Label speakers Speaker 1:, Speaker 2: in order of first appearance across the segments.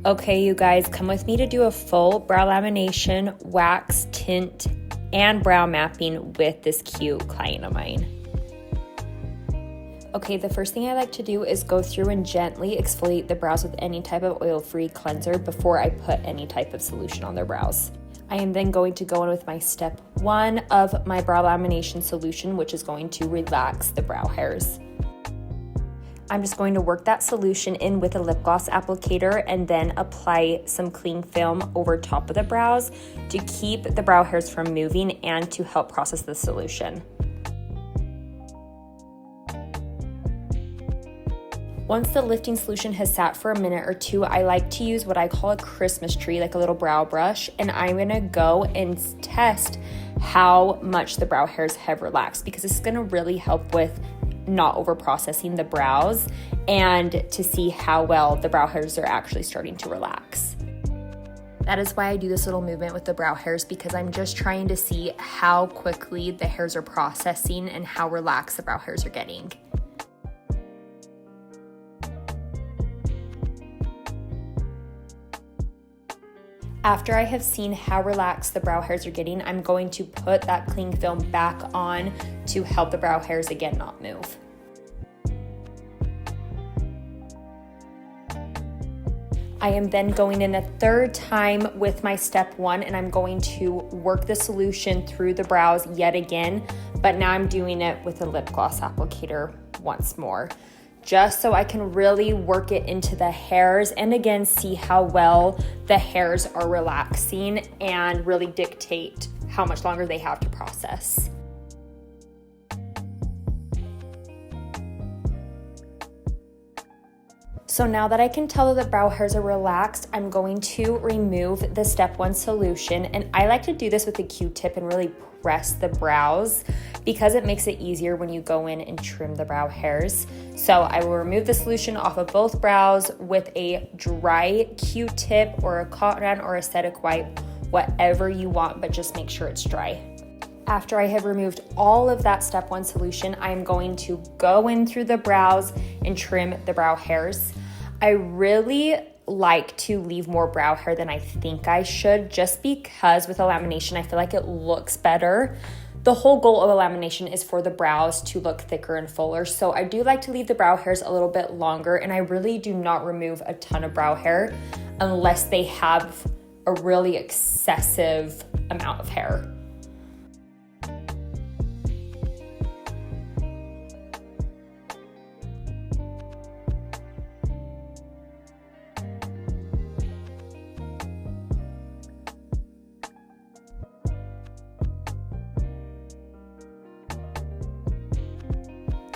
Speaker 1: Okay, you guys, come with me to do a full brow lamination, wax, tint, and brow mapping with this cute client of mine. Okay, the first thing I like to do is go through and gently exfoliate the brows with any type of oil-free cleanser before I put any type of solution on their brows. I am then going to go in with my step 1 of my brow lamination solution, which is going to relax the brow hairs. I'm just going to work that solution in with a lip gloss applicator and then apply some cling film over top of the brows to keep the brow hairs from moving and to help process the solution. Once the lifting solution has sat for a minute or two, I like to use what I call a Christmas tree, like a little brow brush, and I'm gonna go and test how much the brow hairs have relaxed, because this is gonna really help with not over processing the brows and to see how well the brow hairs are actually starting to relax. That is why I do this little movement with the brow hairs, because I'm just trying to see how quickly the hairs are processing and how relaxed the brow hairs are getting. After I have seen how relaxed the brow hairs are getting, I'm going to put that cling film back on to help the brow hairs again not move. I am then going in a third time with my step 1, and I'm going to work the solution through the brows yet again, but now I'm doing it with a lip gloss applicator once more, just so I can really work it into the hairs and again see how well the hairs are relaxing and really dictate how much longer they have to process. So now that I can tell that the brow hairs are relaxed, I'm going to remove the step 1 solution, and I like to do this with a Q-tip and really press the brows because it makes it easier when you go in and trim the brow hairs. So I will remove the solution off of both brows with a dry Q-tip or a cotton or aesthetic wipe, whatever you want, but just make sure it's dry. After I have removed all of that step 1 solution, I'm going to go in through the brows and trim the brow hairs. I really like to leave more brow hair than I think I should, just because with a lamination, I feel like it looks better. The whole goal of a lamination is for the brows to look thicker and fuller. So I do like to leave the brow hairs a little bit longer, and I really do not remove a ton of brow hair unless they have a really excessive amount of hair.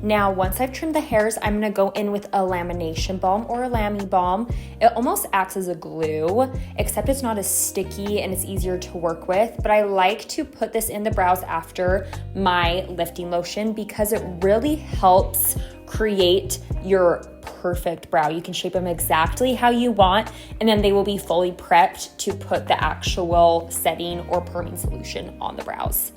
Speaker 1: Now, once I've trimmed the hairs, I'm gonna go in with a lamination balm or a Lamy balm. It almost acts as a glue, except it's not as sticky and it's easier to work with. But I like to put this in the brows after my lifting lotion because it really helps create your perfect brow. You can shape them exactly how you want, and then they will be fully prepped to put the actual setting or perming solution on the brows.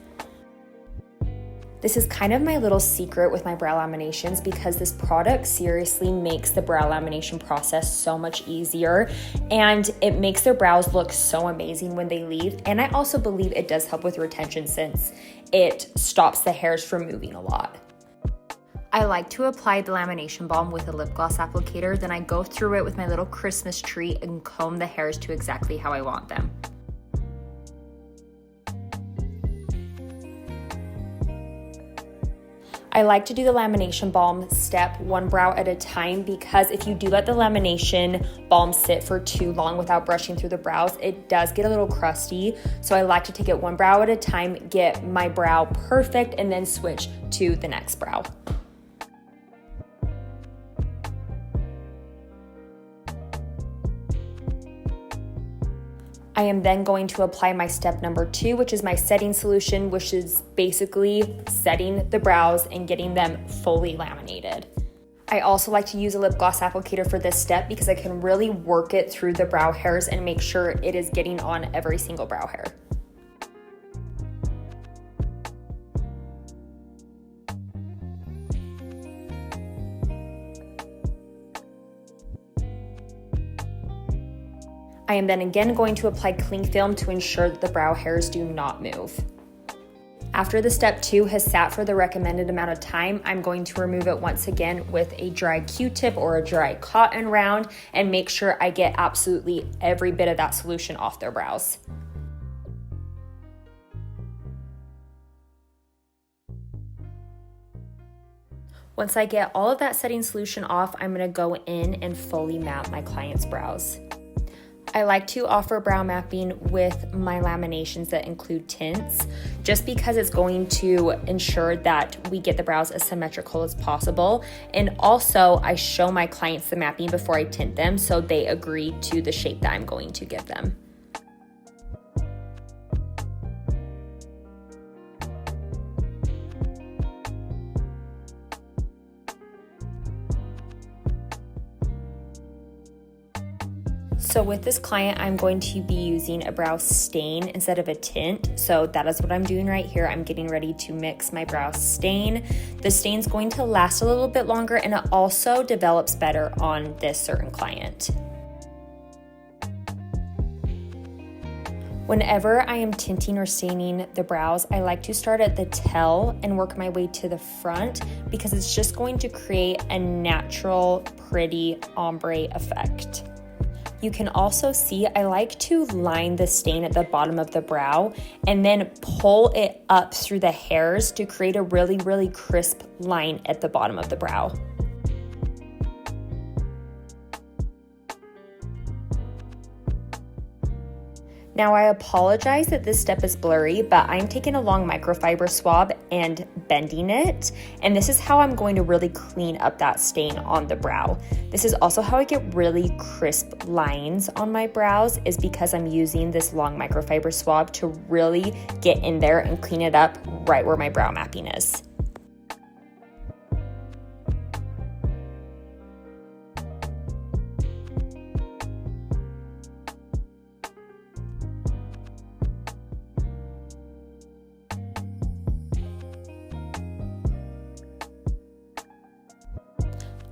Speaker 1: This is kind of my little secret with my brow laminations because this product seriously makes the brow lamination process so much easier, and it makes their brows look so amazing when they leave. And I also believe it does help with retention since it stops the hairs from moving a lot. I like to apply the lamination balm with a lip gloss applicator, then I go through it with my little Christmas tree and comb the hairs to exactly how I want them. I like to do the lamination balm step 1 brow at a time because if you do let the lamination balm sit for too long without brushing through the brows, it does get a little crusty. So I like to take it 1 brow at a time, get my brow perfect, and then switch to the next brow. I am then going to apply my step number 2, which is my setting solution, which is basically setting the brows and getting them fully laminated. I also like to use a lip gloss applicator for this step because I can really work it through the brow hairs and make sure it is getting on every single brow hair. I am then again going to apply cling film to ensure that the brow hairs do not move. After the step 2 has sat for the recommended amount of time, I'm going to remove it once again with a dry Q-tip or a dry cotton round and make sure I get absolutely every bit of that solution off their brows. Once I get all of that setting solution off, I'm going to go in and fully map my client's brows. I like to offer brow mapping with my laminations that include tints, just because it's going to ensure that we get the brows as symmetrical as possible. And also I show my clients the mapping before I tint them so they agree to the shape that I'm going to give them. So with this client, I'm going to be using a brow stain instead of a tint. So that is what I'm doing right here. I'm getting ready to mix my brow stain. The stain's going to last a little bit longer and it also develops better on this certain client. Whenever I am tinting or staining the brows, I like to start at the tail and work my way to the front because it's just going to create a natural, pretty ombre effect. You can also see I like to line the stain at the bottom of the brow and then pull it up through the hairs to create a really, really crisp line at the bottom of the brow. Now I apologize that this step is blurry, but I'm taking a long microfiber swab and bending it. And this is how I'm going to really clean up that stain on the brow. This is also how I get really crisp lines on my brows, is because I'm using this long microfiber swab to really get in there and clean it up right where my brow mapping is.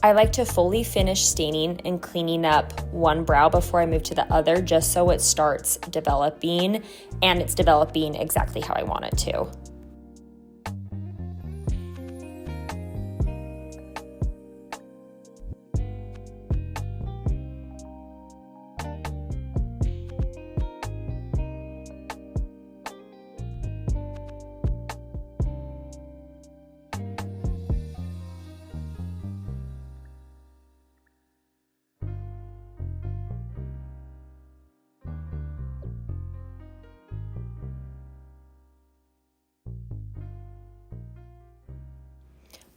Speaker 1: I like to fully finish staining and cleaning up one brow before I move to the other, just so it starts developing and it's developing exactly how I want it to.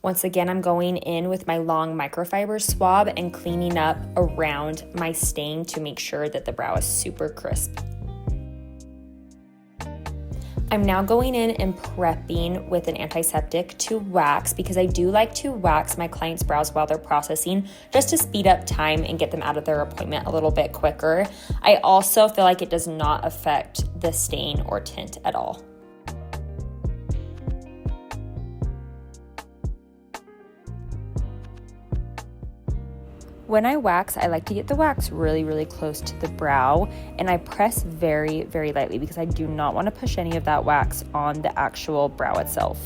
Speaker 1: Once again, I'm going in with my long microfiber swab and cleaning up around my stain to make sure that the brow is super crisp. I'm now going in and prepping with an antiseptic to wax, because I do like to wax my clients' brows while they're processing, just to speed up time and get them out of their appointment a little bit quicker. I also feel like it does not affect the stain or tint at all. When I wax, I like to get the wax really, really close to the brow, and I press very, very lightly because I do not want to push any of that wax on the actual brow itself.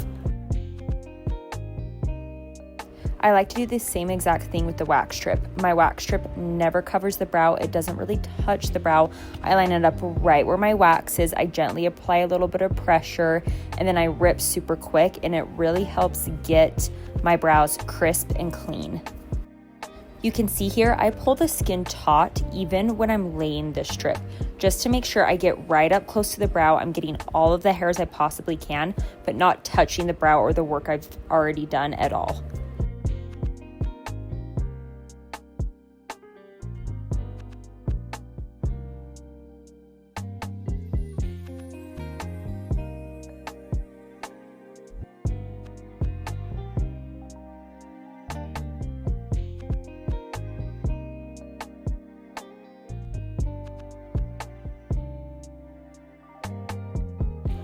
Speaker 1: I like to do the same exact thing with the wax strip. My wax strip never covers the brow. It doesn't really touch the brow. I line it up right where my wax is. I gently apply a little bit of pressure, and then I rip super quick, and it really helps get my brows crisp and clean. You can see here, I pull the skin taut even when I'm laying the strip, just to make sure I get right up close to the brow. I'm getting all of the hairs I possibly can, but not touching the brow or the work I've already done at all.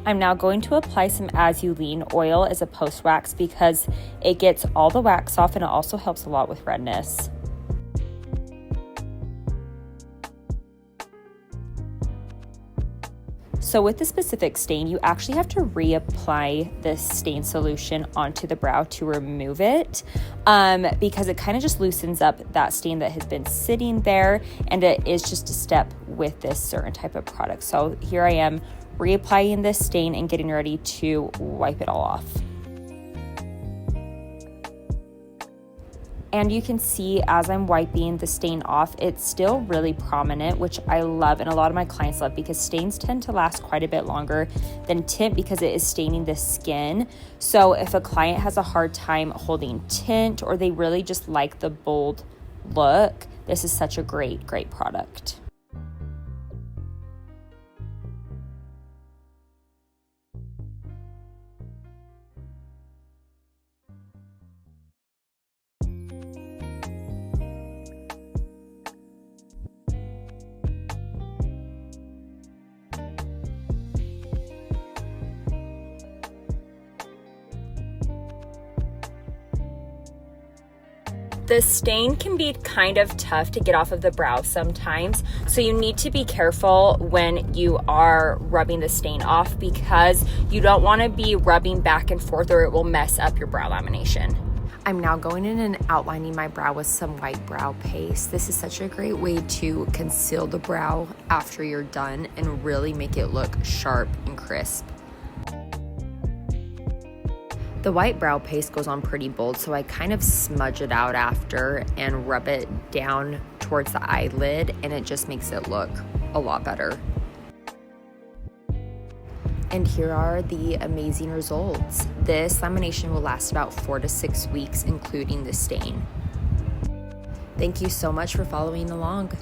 Speaker 1: I'm now going to apply some As You Lean oil as a post wax, because it gets all the wax off and it also helps a lot with redness. So with the specific stain, you actually have to reapply this stain solution onto the brow to remove it because it kind of just loosens up that stain that has been sitting there, and it is just a step with this certain type of product. So here I am reapplying this stain and getting ready to wipe it all off. And you can see as I'm wiping the stain off, it's still really prominent, which I love and a lot of my clients love, because stains tend to last quite a bit longer than tint because it is staining the skin. So if a client has a hard time holding tint or they really just like the bold look, this is such a great product. The stain can be kind of tough to get off of the brow sometimes, so you need to be careful when you are rubbing the stain off because you don't want to be rubbing back and forth or it will mess up your brow lamination. I'm now going in and outlining my brow with some white brow paste. This is such a great way to conceal the brow after you're done and really make it look sharp and crisp. The white brow paste goes on pretty bold, so I kind of smudge it out after and rub it down towards the eyelid, and it just makes it look a lot better. And here are the amazing results. This lamination will last about 4 to 6 weeks, including the stain. Thank you so much for following along.